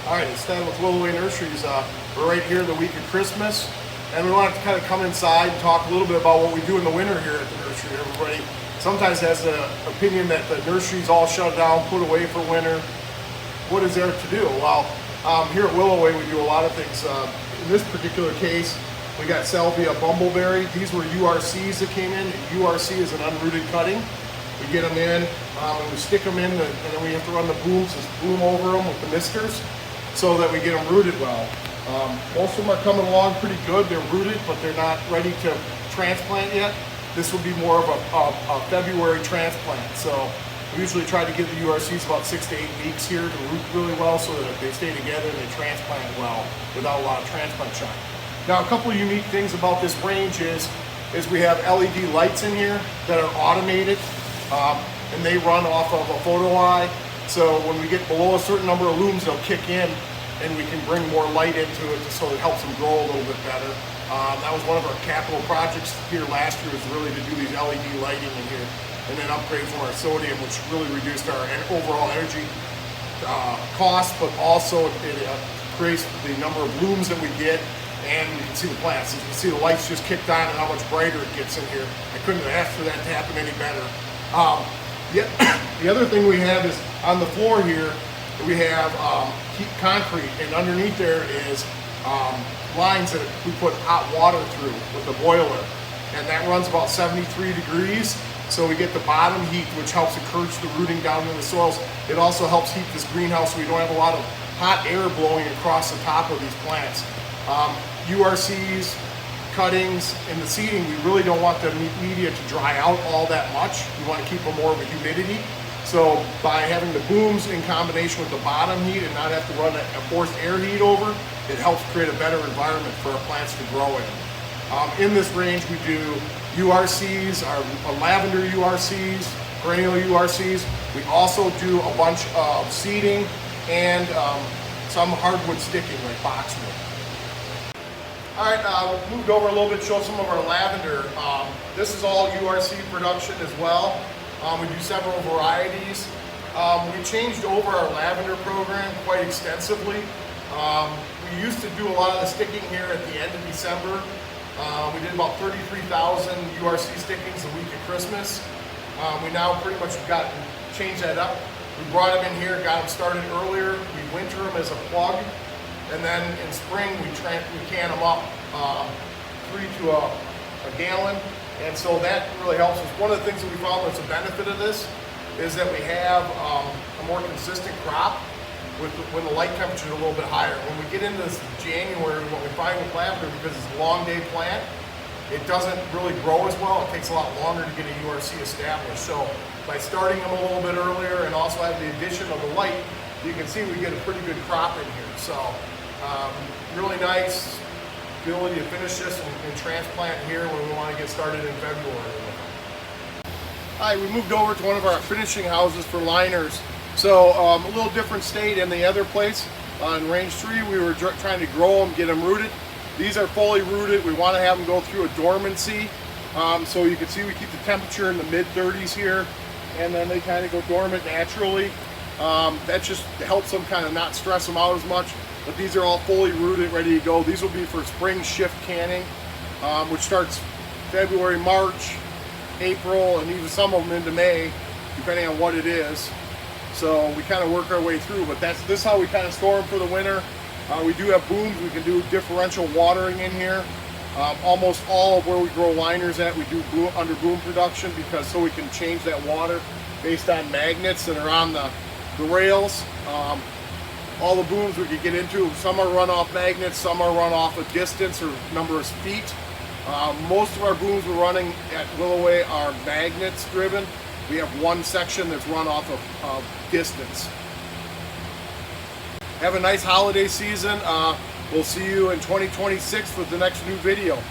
All right, it's Stan with Willow Nurseries. We're right here the week of Christmas, and we wanted to kind of come inside and talk a little bit about what we do in the winter here at the nursery. Everybody sometimes has an opinion that the nursery's all shut down, put away for winter. What is there to do? Well, here at Willow we do a lot of things. In this particular case, we got salvia bumbleberry. These were URCs that came in. URC is an unrooted cutting. We get them in, and we stick them in, and then we have to run the booms, just boom over them with the misters, so that we get them rooted well. Most of them are coming along pretty good. They're rooted, but they're not ready to transplant yet. This will be more of a February transplant. So we usually try to give the URCs about 6 to 8 weeks here to root really well, so that they stay together and they transplant well without a lot of transplant shock. Now, a couple of unique things about this range is we have LED lights in here that are automated, and they run off of a photo eye. So when we get below a certain number of looms, they'll kick in, and we can bring more light into it so it helps them grow a little bit better. That was one of our capital projects here last year, was really to do these LED lighting in here, and then upgrade from our sodium, which really reduced our overall energy cost, but also it increased the number of looms that we get, and you can see the plants. You can see the lights just kicked on and how much brighter it gets in here. I couldn't have asked for that to happen any better. The other thing we have is on the floor here, we have heat concrete, and underneath there is lines that we put hot water through with the boiler, and that runs about 73 degrees. So we get the bottom heat, which helps encourage the rooting down in the soils. It also helps heat this greenhouse so we don't have a lot of hot air blowing across the top of these plants. URCs, cuttings, and the seeding, we really don't want the media to dry out all that much. We want to keep them more of a humidity. So by having the booms in combination with the bottom heat and not have to run a forced air heat over, it helps create a better environment for our plants to grow in. In this range, we do URCs, our lavender URCs, perennial URCs. We also do a bunch of seeding and some hardwood sticking, like boxwood. All right, we moved over a little bit to show some of our lavender. This is all URC production as well. We do several varieties. We changed over our lavender program quite extensively. We used to do a lot of the sticking here at the end of December. We did about 33,000 URC stickings the week of Christmas. We now pretty much changed that up. We brought them in here, got them started earlier. We winter them as a plug. And then in spring, we can them up 3 to a gallon. And so that really helps us. One of the things that we found that's a benefit of this is that we have a more consistent crop when the light temperature is a little bit higher. When we get into this January, what we find with lavender, because it's a long day plant, it doesn't really grow as well. It takes a lot longer to get a URC established. So by starting them a little bit earlier and also have the addition of the light, you can see we get a pretty good crop in here. So really nice ability to finish this and transplant here when we want to get started in February. All right, we moved over to one of our finishing houses for liners. So a little different state in the other place. On range 3, we were trying to grow them, get them rooted. These are fully rooted. We want to have them go through a dormancy. So you can see we keep the temperature in the mid-30s here, and then they kind of go dormant naturally. That just helps them kind of not stress them out as much. But these are all fully rooted, ready to go. These will be for spring shift canning, which starts February, March, April, and even some of them into May, depending on what it is. So we kind of work our way through, but this is how we kind of store them for the winter. We do have booms. We can do differential watering in here. Almost all of where we grow liners at, we do under boom production, because so we can change that water based on magnets that are on the rails. All the booms we could get into, some are run off magnets, some are run off a distance or number of feet. Most of our booms we're running at Willoway are magnets driven. We have one section that's run off of distance. Have a nice holiday season. We'll see you in 2026 with the next new video.